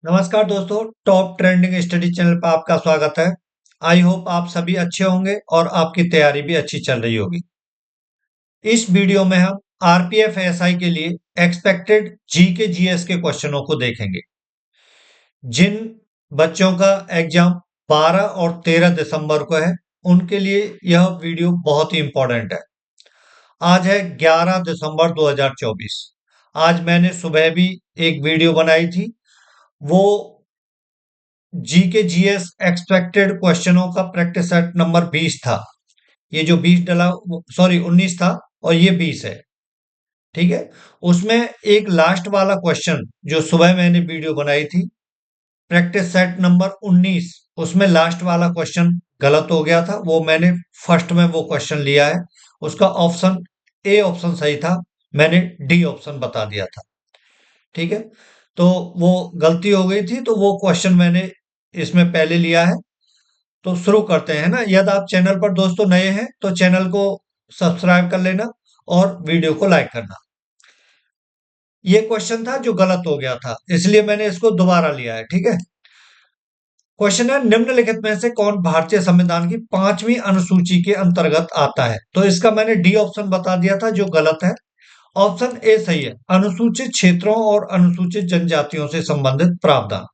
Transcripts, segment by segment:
नमस्कार दोस्तों, top trending study channel पर आपका स्वागत है। आई होप आप सभी अच्छे होंगे और आपकी तैयारी भी अच्छी चल रही होगी। इस वीडियो में हम आरपीएफ एसआई के लिए एक्सपेक्टेड जीके जीएस के क्वेश्चनों को देखेंगे। जिन बच्चों का एग्जाम 12 और 13 दिसंबर को है, उनके लिए यह वीडियो बहुत ही इंपॉर्टेंट है। आज है 11 दिसंबर 2024। आज मैंने सुबह भी एक वीडियो बनाई थी। वो जीके जीएस एक्सपेक्टेड क्वेश्चनों का प्रैक्टिस सेट नंबर 20 था। ये जो 20 डला, सॉरी 19 था और ये 20 है। ठीक है। उसमें एक लास्ट वाला क्वेश्चन जो सुबह मैंने वीडियो बनाई थी, प्रैक्टिस सेट नंबर 19, उसमें लास्ट वाला क्वेश्चन गलत हो गया था। वो मैंने फर्स्ट में वो क्वेश्चन लिया है। उसका ऑप्शन ए ऑप्शन सही था, मैंने डी ऑप्शन बता दिया था। ठीक है। तो वो गलती हो गई थी, तो वो क्वेश्चन मैंने इसमें पहले लिया है। तो शुरू करते हैं ना। यदि आप चैनल पर दोस्तों नए हैं तो चैनल को सब्सक्राइब कर लेना और वीडियो को लाइक करना। ये क्वेश्चन था जो गलत हो गया था, इसलिए मैंने इसको दोबारा लिया है। ठीक है। क्वेश्चन है, निम्नलिखित में से कौन भारतीय संविधान की 5वीं अनुसूची के अंतर्गत आता है? तो इसका मैंने डी ऑप्शन बता दिया था जो गलत है। ऑप्शन ए सही है, अनुसूचित क्षेत्रों और अनुसूचित जनजातियों से संबंधित प्रावधान।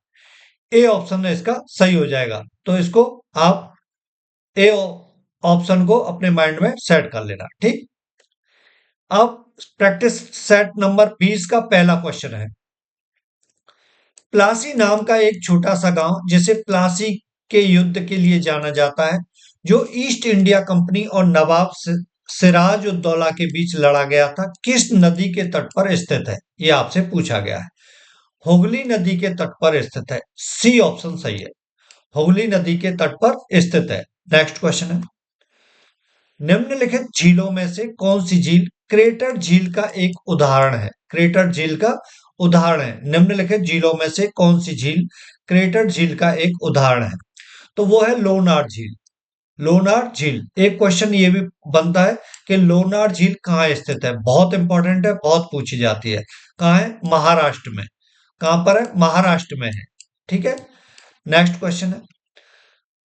ए ऑप्शन है इसका सही हो जाएगा। तो इसको आप ए ऑप्शन को अपने माइंड में सेट कर लेना। ठीक। अब प्रैक्टिस सेट नंबर 20 का पहला क्वेश्चन है। प्लासी नाम का एक छोटा सा गांव, जिसे प्लासी के युद्ध के लिए जाना जाता है, जो ईस्ट इंडिया कंपनी और नवाब सिराज उद दौला के बीच लड़ा गया था, किस नदी के तट पर स्थित है? ये आपसे पूछा गया है। हुगली नदी के तट पर स्थित है। सी ऑप्शन सही है, हुगली नदी के तट पर स्थित है। नेक्स्ट क्वेश्चन है, निम्नलिखित झीलों में से कौन सी झील क्रेटर झील का एक उदाहरण है? क्रेटर झील का उदाहरण है। निम्नलिखित झीलों में से कौन सी झील क्रेटर झील का एक उदाहरण है? तो वो है लोनार झील। लोनार झील। एक क्वेश्चन ये भी बनता है कि लोनार झील कहाँ स्थित है। बहुत इंपॉर्टेंट है, बहुत पूछी जाती है। कहाँ है? महाराष्ट्र में। कहाँ पर है? महाराष्ट्र में है। ठीक है। नेक्स्ट क्वेश्चन है,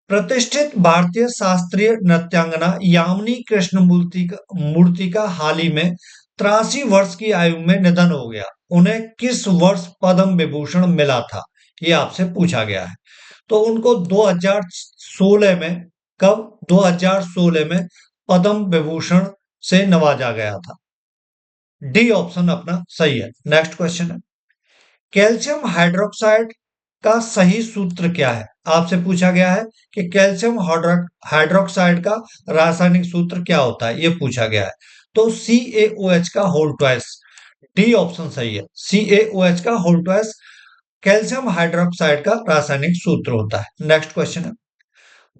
प्रतिष्ठित भारतीय शास्त्रीय नृत्यांगना यामिनी कृष्णमूर्ति का हाल ही में 83 वर्ष की आयु में निधन हो गया। उन्हें किस वर्ष पद्म विभूषण मिला था? ये आपसे पूछा गया है। तो उनको 2016 में, कब? 2016 में पद्म विभूषण से नवाजा गया था। डी ऑप्शन अपना सही है। नेक्स्ट क्वेश्चन है, कैल्शियम हाइड्रोक्साइड का सही सूत्र क्या है? आपसे पूछा गया है कि कैल्शियम हाइड्रोक्साइड का रासायनिक सूत्र क्या होता है, ये पूछा गया है। तो CaOH का होल ट्वाइस। डी ऑप्शन सही है, CaOH का होल ट्वाइस कैल्शियम हाइड्रोक्साइड का रासायनिक सूत्र होता है। नेक्स्ट क्वेश्चन है,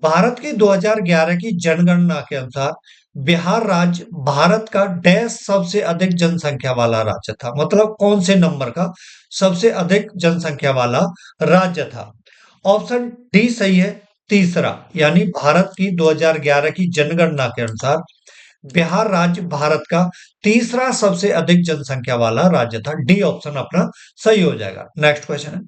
भारत की 2011 की जनगणना के अनुसार बिहार राज्य भारत का डैश सबसे अधिक जनसंख्या वाला राज्य था। मतलब कौन से नंबर का सबसे अधिक जनसंख्या वाला राज्य था? ऑप्शन डी सही है, तीसरा। यानी भारत की 2011 की जनगणना के अनुसार बिहार राज्य भारत का तीसरा सबसे अधिक जनसंख्या वाला राज्य था। डी ऑप्शन अपना सही हो जाएगा। नेक्स्ट क्वेश्चन है,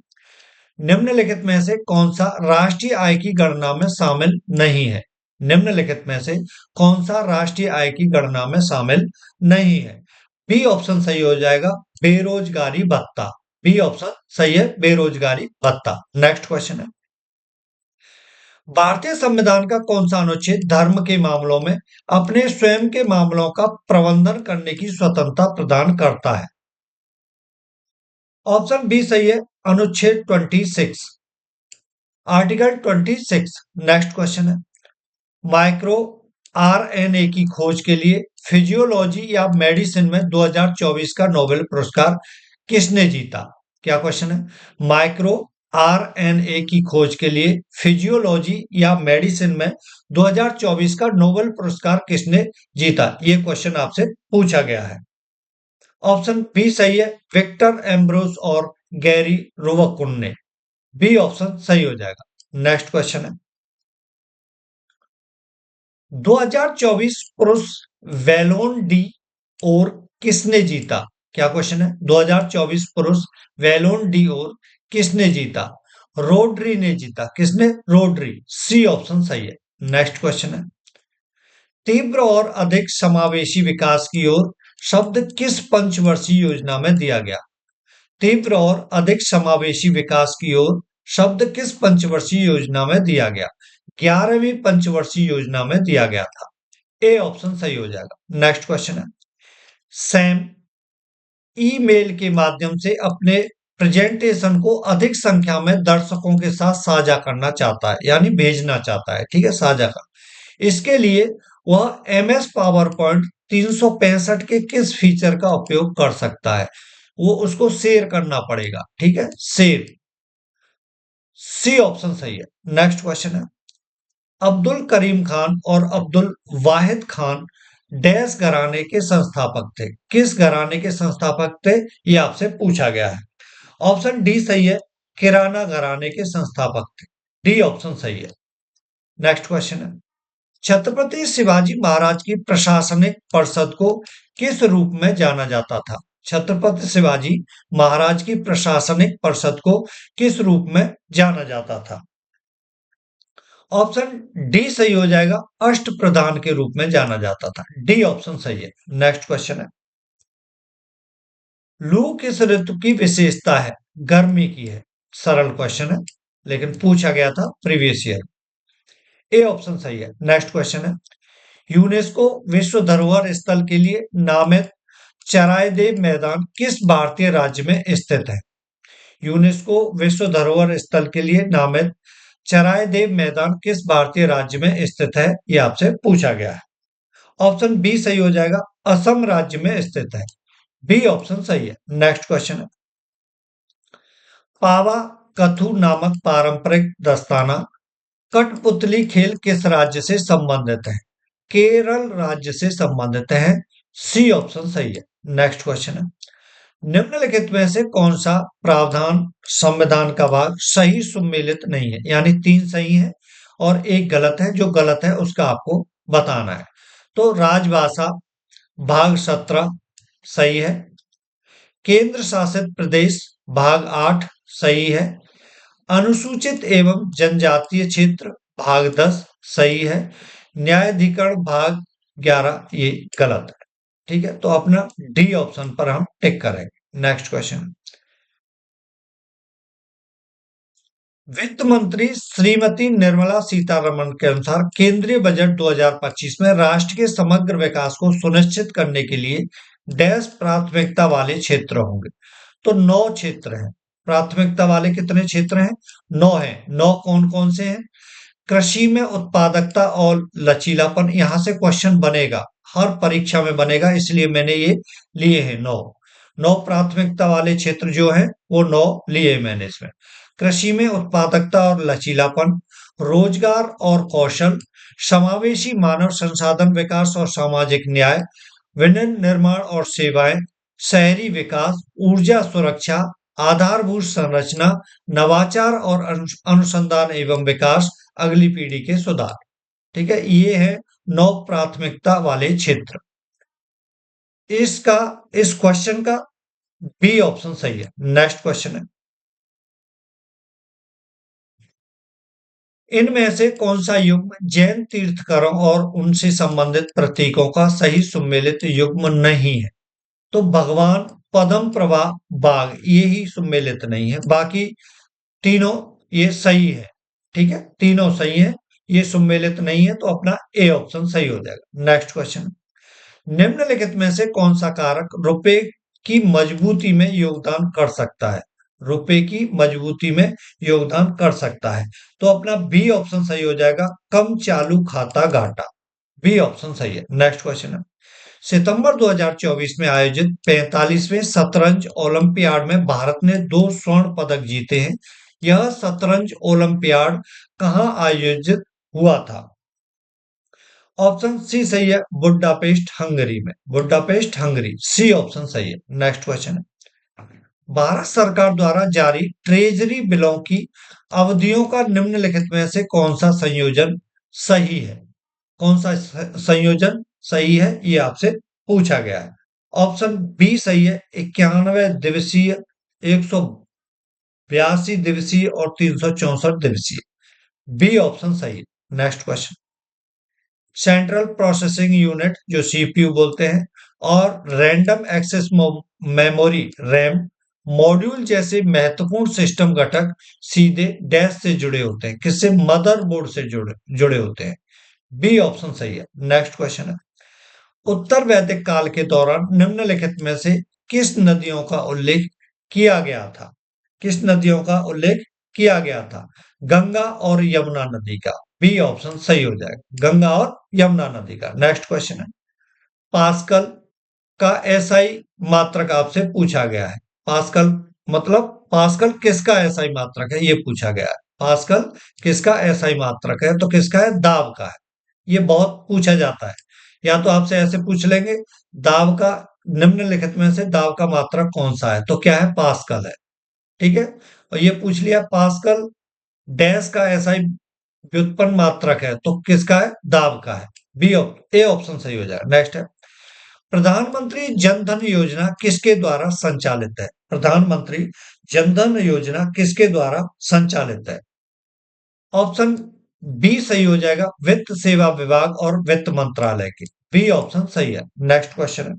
निम्नलिखित में से कौन सा राष्ट्रीय आय की गणना में शामिल नहीं है? निम्नलिखित में से कौन सा राष्ट्रीय आय की गणना में शामिल नहीं है? बी ऑप्शन सही हो जाएगा, बेरोजगारी भत्ता। बी ऑप्शन सही है, बेरोजगारी भत्ता। नेक्स्ट क्वेश्चन है, भारतीय संविधान का कौन सा अनुच्छेद धर्म के मामलों में अपने स्वयं के मामलों का प्रबंधन करने की स्वतंत्रता प्रदान करता है? ऑप्शन बी सही है, अनुच्छेद 26, आर्टिकल 26। नेक्स्ट क्वेश्चन है, माइक्रो आरएनए की खोज के लिए फिजियोलॉजी या मेडिसिन में 2024 का नोबेल पुरस्कार किसने जीता? क्या क्वेश्चन है, माइक्रो आरएनए की खोज के लिए फिजियोलॉजी या मेडिसिन में 2024 का नोबेल पुरस्कार किसने जीता? ये क्वेश्चन आपसे पूछा गया है। ऑप्शन बी सही है, विक्टर एम्ब्रोस और गैरी रोवकुन ने। बी ऑप्शन सही हो जाएगा। नेक्स्ट क्वेश्चन है, 2024 पुरुष वैलोन डी और किसने जीता? क्या क्वेश्चन है, 2024 पुरुष वैलोन डी और किसने जीता? रोड्री ने जीता। किसने? रोड्री। सी ऑप्शन सही है। नेक्स्ट क्वेश्चन है, तीव्र और अधिक समावेशी विकास की ओर शब्द किस पंचवर्षीय योजना में दिया गया? तीव्र और अधिक समावेशी विकास की ओर शब्द किस पंचवर्षीय योजना में दिया गया? 11वीं पंचवर्षीय योजना में दिया गया था। ए ऑप्शन सही हो जाएगा। नेक्स्ट क्वेश्चन है, सैम ईमेल के माध्यम से अपने प्रेजेंटेशन को अधिक संख्या में दर्शकों के साथ साझा करना चाहता है, यानी भेजना चाहता है, ठीक है, साझा कर। इसके लिए वह एमएस पावर पॉइंट 365 के किस फीचर का उपयोग कर सकता है? वो उसको शेयर करना पड़ेगा, ठीक है, शेयर। सी ऑप्शन सही है। नेक्स्ट क्वेश्चन है, अब्दुल करीम खान और अब्दुल वाहिद खान डैश घराने के संस्थापक थे? किस घराने के संस्थापक थे, ये आपसे पूछा गया है। ऑप्शन डी सही है, किराना घराने के संस्थापक थे। डी ऑप्शन सही है। नेक्स्ट क्वेश्चन है, छत्रपति शिवाजी महाराज की प्रशासनिक परिषद को किस रूप में जाना जाता था? छत्रपति शिवाजी महाराज की प्रशासनिक परिषद को किस रूप में जाना जाता था? ऑप्शन डी सही हो जाएगा, अष्ट प्रधान के रूप में जाना जाता था। डी ऑप्शन सही है। नेक्स्ट क्वेश्चन है, लू किस ऋतु की विशेषता है? गर्मी की है। सरल क्वेश्चन है, लेकिन पूछा गया था प्रीवियस ईयर। ए ऑप्शन सही है। नेक्स्ट क्वेश्चन है, यूनेस्को विश्व धरोहर स्थल के लिए नामित चरायदेव मैदान किस भारतीय राज्य में स्थित है? यूनेस्को विश्व धरोहर स्थल के लिए नामित चरायदेव मैदान किस भारतीय राज्य में स्थित है, यह आपसे पूछा गया है। ऑप्शन बी सही हो जाएगा, असम राज्य में स्थित है। बी ऑप्शन सही है। नेक्स्ट क्वेश्चन है, पावा कथू नामक पारंपरिक दस्ताना कठपुतली खेल किस राज्य से संबंधित है? केरल राज्य से संबंधित है। सी ऑप्शन सही है। नेक्स्ट क्वेश्चन है, निम्नलिखित में से कौन सा प्रावधान संविधान का भाग सही सुमेलित नहीं है? यानी 3 सही है और एक गलत है। जो गलत है उसका आपको बताना है। तो राजभाषा भाग 17 सही है। केंद्र शासित प्रदेश भाग 8 सही है। अनुसूचित एवं जनजातीय क्षेत्र भाग 10 सही है। न्यायाधिकरण भाग 11 ये गलत है। ठीक है, तो अपना डी ऑप्शन पर हम टिक करेंगे। नेक्स्ट क्वेश्चन, वित्त मंत्री श्रीमती निर्मला सीतारमण के अनुसार केंद्रीय बजट 2025 में राष्ट्र के समग्र विकास को सुनिश्चित करने के लिए डैश प्राथमिकता वाले क्षेत्र होंगे। तो 9 क्षेत्र हैं। प्राथमिकता वाले कितने क्षेत्र हैं? 9 हैं। 9 कौन कौन से हैं? कृषि में उत्पादकता और लचीलापन, यहां से क्वेश्चन बनेगा, हर परीक्षा में बनेगा, इसलिए मैंने ये लिए हैं 9। 9 प्राथमिकता वाले क्षेत्र जो हैं वो 9 लिए मैंने इसमें। कृषि में उत्पादकता और लचीलापन, रोजगार और कौशल, समावेशी मानव संसाधन विकास और सामाजिक न्याय, विनिर्माण निर्माण और सेवाएं, शहरी विकास, ऊर्जा सुरक्षा, आधारभूत संरचना, नवाचार और अनुसंधान एवं विकास, अगली पीढ़ी के सुधार। ठीक है, ये है 9 प्राथमिकता वाले क्षेत्र। इसका इस क्वेश्चन का बी ऑप्शन सही है। नेक्स्ट क्वेश्चन है, इनमें से कौन सा युग्म जैन तीर्थकरों और उनसे संबंधित प्रतीकों का सही सुमेलित युग्म नहीं है? तो भगवान पद्म प्रभा बाग ये ही सुमेलित नहीं है, बाकी तीनों ये सही है। ठीक है, तीनों सही है, ये सुमेलित नहीं है, तो अपना ए ऑप्शन सही हो जाएगा। नेक्स्ट क्वेश्चन, निम्नलिखित में से कौन सा कारक रुपए की मजबूती में योगदान कर सकता है? रुपए की मजबूती में योगदान कर सकता है, तो अपना बी ऑप्शन सही हो जाएगा, कम चालू खाता घाटा। बी ऑप्शन सही है। नेक्स्ट क्वेश्चन है, सितंबर 2024 में आयोजित 45वें शतरंज ओलंपियाड में भारत ने 2 स्वर्ण पदक जीते हैं। यह शतरंज ओलंपियाड कहां आयोजित हुआ था? ऑप्शन सी सही है, बुडापेस्ट हंगरी में। बुडापेस्ट हंगरी, सी ऑप्शन सही है। नेक्स्ट क्वेश्चन है, भारत सरकार द्वारा जारी ट्रेजरी बिलों की अवधियों का निम्नलिखित में से कौन सा संयोजन सही है? कौन सा संयोजन सही है, ये आपसे पूछा गया है। ऑप्शन बी सही है, 91 दिवसीय 100 82 दिवसीय और 364 दिवसीय। बी ऑप्शन सही है। Next question. Central processing unit जो सीपीयू बोलते हैं और random access memory RAM module जैसे महत्वपूर्ण सिस्टम घटक सीधे डैश से जुड़े होते हैं, किससे? मदरबोर्ड से जुड़े जुड़े होते हैं। बी ऑप्शन सही है। नेक्स्ट क्वेश्चन है। उत्तर वैदिक काल के दौरान निम्नलिखित में से किस नदियों का उल्लेख किया गया था? किस नदियों का उल्लेख किया गया था? गंगा और यमुना नदी का। बी ऑप्शन सही हो जाएगा, गंगा और यमुना नदी का। नेक्स्ट क्वेश्चन है। पास्कल का एसआई मात्रक आपसे पूछा गया है। पास्कल मतलब पास्कल किसका एसआई मात्रक है, ये पूछा गया है। पास्कल किसका एसआई मात्रक है? तो किसका है? दाब का है। ये बहुत पूछा जाता है। या तो आपसे ऐसे पूछ लेंगे, दाब का निम्नलिखित में से दाब का मात्रक कौन सा है? तो क्या है? पास्कल है। ठीक है। और ये पूछ लिया पास्कल डैश का एसआई व्युत्पन्न मात्रक है, तो किसका है? दाब का है। ए ऑप्शन सही हो जाएगा। नेक्स्ट है। प्रधानमंत्री जन धन योजना किसके द्वारा संचालित है? प्रधानमंत्री जन धन योजना किसके द्वारा संचालित है? ऑप्शन बी सही हो जाएगा, वित्त सेवा विभाग और वित्त मंत्रालय के। बी ऑप्शन सही है। नेक्स्ट क्वेश्चन है।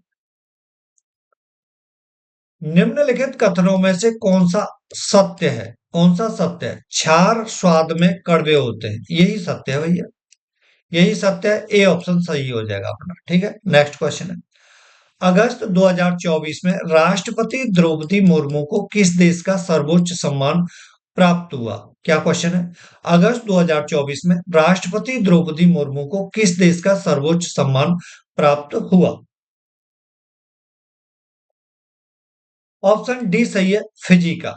निम्नलिखित कथनों में से कौन सा सत्य है? कौन सा सत्य है? क्षार स्वाद में कड़वे होते हैं, यही सत्य है भैया, यही सत्य है। ए ऑप्शन सही हो जाएगा अपना। ठीक है। नेक्स्ट क्वेश्चन है। अगस्त 2024 में राष्ट्रपति द्रौपदी मुर्मू को किस देश का सर्वोच्च सम्मान प्राप्त हुआ? क्या क्वेश्चन है? अगस्त 2024 में राष्ट्रपति द्रौपदी मुर्मू को किस देश का सर्वोच्च सम्मान प्राप्त हुआ? ऑप्शन डी सही है, फिजी का।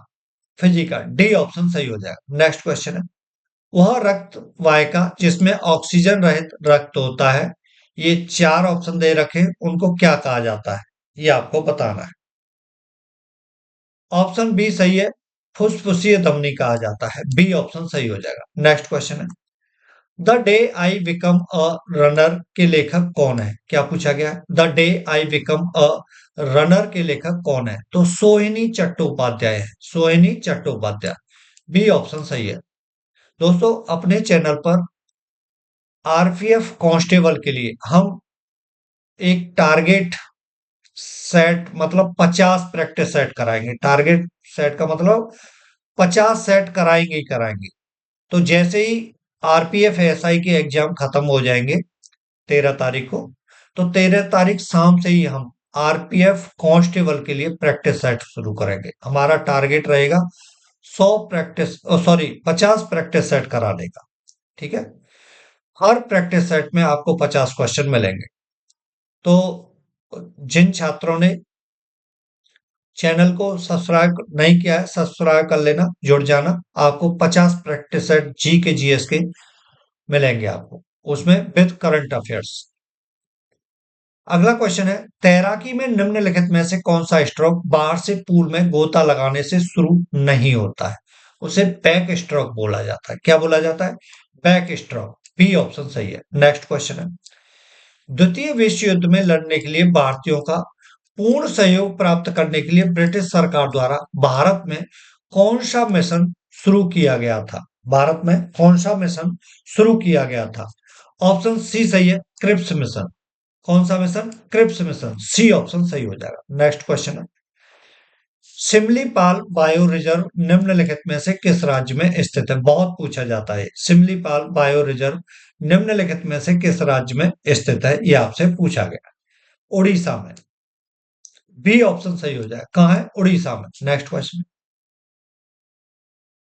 फिजी का डी ऑप्शन सही हो जाएगा। नेक्स्ट क्वेश्चन है। वह रक्त वाहिका जिसमें ऑक्सीजन रहित रक्त होता है, ये चार ऑप्शन दे रखे, उनको क्या कहा जाता है? ये आपको बताना है। ऑप्शन बी सही है, फुसफुसीय धमनी कहा जाता है। बी ऑप्शन सही हो जाएगा। नेक्स्ट क्वेश्चन है। The day I become a runner के लेखक कौन है? क्या पूछा गया है? The day I become a runner के लेखक कौन है? तो सोहिनी चट्टोपाध्याय है। सोहिनी चट्टोपाध्याय। बी ऑप्शन सही है। दोस्तों, अपने चैनल पर आरपीएफ कांस्टेबल के लिए हम एक टारगेट सेट मतलब 50 प्रैक्टिस सेट कराएंगे। टारगेट सेट का मतलब 50 सेट कराएंगे ही कराएंगे। तो जैसे ही आरपीएफ एसआई के एग्जाम खत्म हो जाएंगे 13 तारीख को, तो 13 तारीख शाम से ही हम आरपीएफ कांस्टेबल के लिए प्रैक्टिस सेट शुरू करेंगे। हमारा टारगेट रहेगा 50 प्रैक्टिस सेट कराने का। ठीक है। हर प्रैक्टिस सेट में आपको 50 क्वेश्चन मिलेंगे। तो जिन छात्रों ने चैनल को सब्सक्राइब नहीं किया है, सब्सक्राइब कर लेना, जुड़ जाना। आपको 50 प्रैक्टिस सेट जी के जीएस के मिलेंगे आपको, उसमें विद करंट अफेयर्स। अगला क्वेश्चन है। तैराकी में निम्नलिखित में से कौन सा स्ट्रोक बाहर से पूल में गोता लगाने से शुरू नहीं होता है? उसे बैक स्ट्रोक बोला जाता है। क्या बोला जाता है? Back stroke. बी ऑप्शन सही है। नेक्स्ट क्वेश्चन है। द्वितीय विश्व युद्ध में लड़ने के लिए भारतीयों का पूर्ण सहयोग प्राप्त करने के लिए ब्रिटिश सरकार द्वारा भारत में कौन सा मिशन शुरू किया गया था? भारत में कौन सा मिशन शुरू किया गया था? ऑप्शन सी सही है, क्रिप्स मिशन। कौन सा mission? Cripps mission. C option सही हो जाएगा। नेक्स्ट क्वेश्चन है। सिमलीपाल बायो रिजर्व निम्नलिखित में से किस राज्य में स्थित है? बहुत पूछा जाता है। सिमलीपाल बायो रिजर्व निम्नलिखित में से किस राज्य में स्थित है? यह आपसे पूछा गया। उड़ीसा में। बी ऑप्शन सही हो जाए। कहां है? उड़ीसा में। Next question.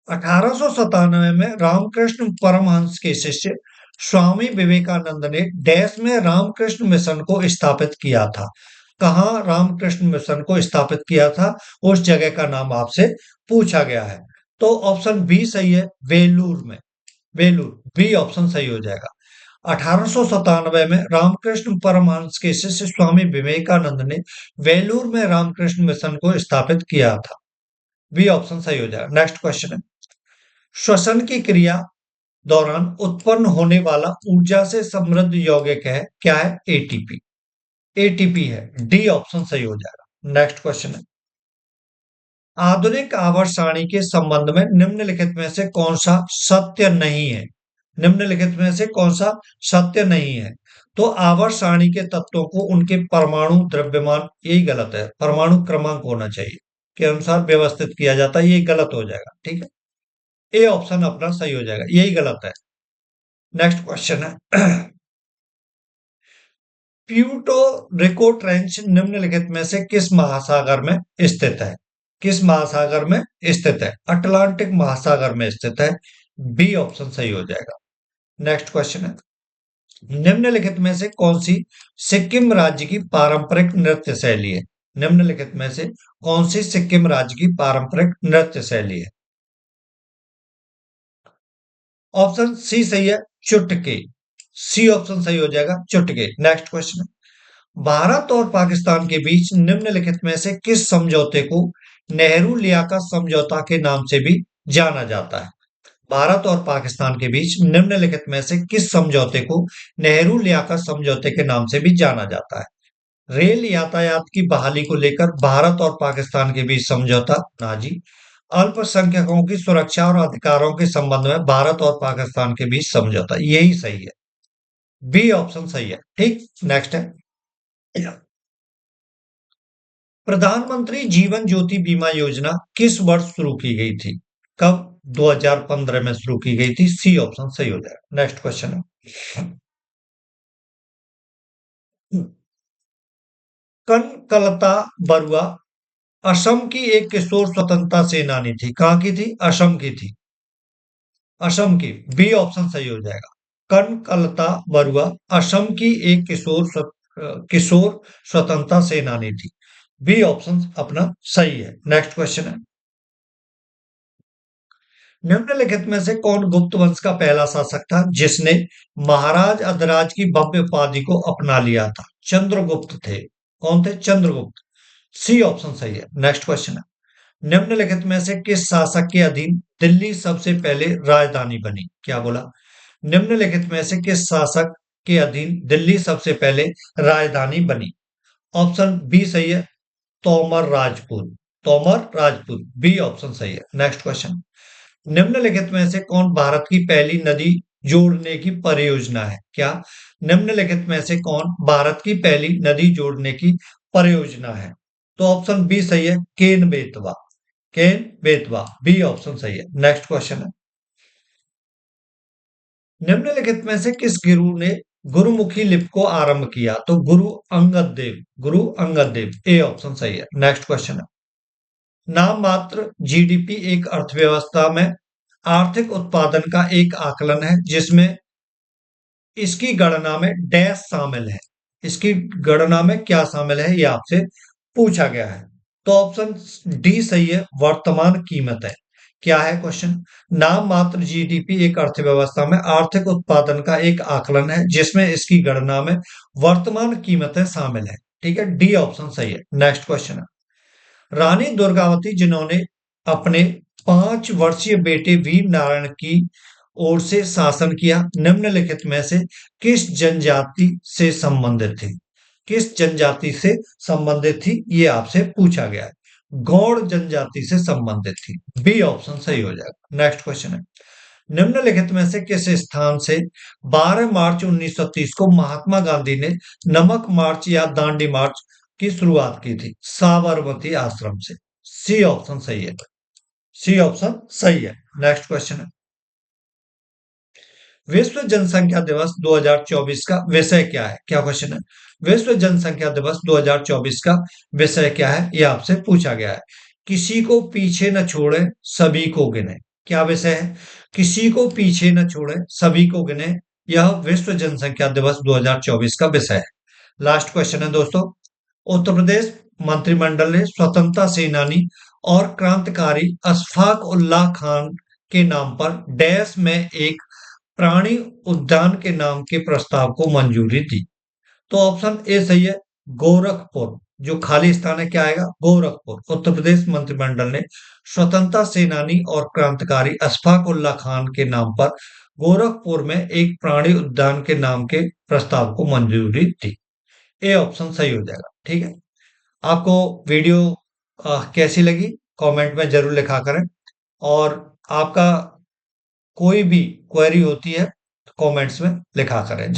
1897 में रामकृष्ण परमहंस के शिष्य स्वामी विवेकानंद ने डैश में रामकृष्ण मिशन को स्थापित किया था। कहाँ रामकृष्ण मिशन को स्थापित किया था? उस जगह का नाम आपसे पूछा गया है। तो ऑप्शन बी सही है, वेलूर में। वेलूर। बी ऑप्शन सही हो जाएगा। 1897 में रामकृष्ण परमहंस के शिष्य स्वामी विवेकानंद ने वेलूर में रामकृष्ण मिशन को स्थापित किया था। बी ऑप्शन सही हो जाएगा। नेक्स्ट क्वेश्चन है। श्वसन की क्रिया दौरान उत्पन्न होने वाला ऊर्जा से समृद्ध यौगिक है, क्या है? एटीपी। एटीपी है। डी ऑप्शन सही हो जाएगा। नेक्स्ट क्वेश्चन है। आधुनिक आवर्त सारणी के संबंध में निम्नलिखित में से कौन सा सत्य नहीं है? निम्नलिखित में से कौन सा सत्य नहीं है? तो आवर्त सारणी के तत्वों को उनके परमाणु द्रव्यमान, यही गलत है, परमाणु क्रमांक होना चाहिए के अनुसार व्यवस्थित किया जाता है, ये गलत हो जाएगा। ठीक है, ए ऑप्शन अपना सही हो जाएगा, यही गलत है। नेक्स्ट क्वेश्चन है प्यूर्टो रिको ट्रेंच निम्नलिखित में से किस महासागर में स्थित है? किस महासागर में स्थित है? अटलांटिक महासागर में स्थित है, बी ऑप्शन सही हो जाएगा। नेक्स्ट क्वेश्चन है निम्नलिखित में से कौन सी सिक्किम राज्य की पारंपरिक नृत्य शैली है? निम्नलिखित में से कौन सी सिक्किम राज्य की पारंपरिक नृत्य शैली है? ऑप्शन सी सही है, चुटकी। सी ऑप्शन सही हो जाएगा, चुटकी। नेक्स्ट क्वेश्चन, भारत और पाकिस्तान के बीच निम्नलिखित में से किस समझौते को नेहरू लियाकत समझौता के नाम से भी जाना जाता है? भारत और पाकिस्तान के बीच निम्नलिखित में से किस समझौते को नेहरू लियाकत समझौते के नाम से भी जाना जाता है? रेल यातायात की बहाली को लेकर भारत और पाकिस्तान के बीच समझौता, नाजी। अल्पसंख्यकों की सुरक्षा और अधिकारों के संबंध में भारत और पाकिस्तान के बीच समझौता, यही सही है, बी ऑप्शन सही है। ठीक, नेक्स्ट है प्रधानमंत्री जीवन ज्योति बीमा योजना किस वर्ष शुरू की गई थी? कब? 2015 में शुरू की गई थी, सी ऑप्शन सही हो जाएगा। नेक्स्ट क्वेश्चन है कनकलता बरुआ असम की एक किशोर स्वतंत्रता सेनानी थी। कहां की थी? असम की थी, असम की, बी ऑप्शन सही हो जाएगा। कनकलता बरुआ असम की एक किशोर स्वतंत्रता सेनानी थी, बी ऑप्शन अपना सही है। नेक्स्ट क्वेश्चन है निम्नलिखित में से कौन गुप्त वंश का पहला शासक था जिसने महाराज अधिराज की भव्य उपाधि को अपना लिया था? चंद्रगुप्त थे। कौन थे? चंद्रगुप्त, सी ऑप्शन सही है। नेक्स्ट क्वेश्चन है निम्नलिखित में से किस शासक के अधीन दिल्ली सबसे पहले राजधानी बनी? क्या बोला? निम्नलिखित में से किस शासक के अधीन दिल्ली सबसे पहले राजधानी बनी? ऑप्शन बी सही है, तोमर राजपूत। तोमर राजपूत, बी ऑप्शन सही है। नेक्स्ट क्वेश्चन निम्नलिखित में से कौन भारत की पहली नदी जोड़ने की परियोजना है? क्या? निम्नलिखित में से कौन भारत की पहली नदी जोड़ने की परियोजना है? तो ऑप्शन बी सही है, केन बेतवा। केन बेतवा, बी ऑप्शन सही है। नेक्स्ट क्वेश्चन है निम्नलिखित में से किस गुरु ने गुरुमुखी लिपि को आरंभ किया? तो गुरु अंगद देव। गुरु अंगद देव, ए ऑप्शन सही है। नेक्स्ट क्वेश्चन है नाम मात्र जीडीपी एक अर्थव्यवस्था में आर्थिक उत्पादन का एक आकलन है जिसमें इसकी गणना में डैश शामिल है। इसकी गणना में क्या शामिल है, ये आपसे पूछा गया है। तो ऑप्शन डी सही है, वर्तमान कीमत है। क्या है क्वेश्चन? नाम मात्र जीडीपी एक अर्थव्यवस्था में आर्थिक उत्पादन का एक आकलन है जिसमें इसकी गणना में वर्तमान कीमतें शामिल है। ठीक है, डी ऑप्शन सही है। नेक्स्ट क्वेश्चन है रानी दुर्गावती जिन्होंने अपने 5 वर्षीय बेटे वीर नारायण की ओर से शासन किया, निम्नलिखित में से किस जनजाति से संबंधित थी? किस जनजाति से संबंधित थी, ये आपसे पूछा गया है। गौड़ जनजाति से संबंधित थी, बी ऑप्शन सही हो जाएगा। नेक्स्ट क्वेश्चन है निम्नलिखित में से किस स्थान से 12 मार्च 1930 को महात्मा गांधी ने नमक मार्च या दांडी मार्च की शुरुआत की थी? साबरमती आश्रम से, सी ऑप्शन सही है। सी ऑप्शन सही है। नेक्स्ट क्वेश्चन है विश्व जनसंख्या दिवस 2024 का विषय क्या है? क्या क्वेश्चन है विश्व जनसंख्या दिवस 2024 का विषय क्या है, यह आपसे पूछा गया है। किसी को पीछे न छोड़े, सभी को गिने। क्या विषय है? किसी को पीछे न छोड़े, सभी को गिने, यह विश्व जनसंख्या दिवस 2024 का विषय है। लास्ट क्वेश्चन है दोस्तों उत्तर प्रदेश मंत्रिमंडल ने स्वतंत्रता सेनानी और क्रांतिकारी अशफाक उल्लाह खान के नाम पर डैश में एक प्राणी उद्यान के नाम के प्रस्ताव को मंजूरी दी? तो ऑप्शन ए सही है, गोरखपुर। जो खाली स्थान है क्या आएगा? गोरखपुर। उत्तर प्रदेश मंत्रिमंडल ने स्वतंत्रता सेनानी और क्रांतिकारी अशफाक उल्लाह खान के नाम पर गोरखपुर में एक प्राणी उद्यान के नाम के प्रस्ताव को मंजूरी दी। ए ऑप्शन सही हो जाएगा। ठीक है, आपको वीडियो कैसी लगी कमेंट में जरूर लिखा करें। और आपका कोई भी क्वेरी होती है तो कमेंट्स में लिखा करें।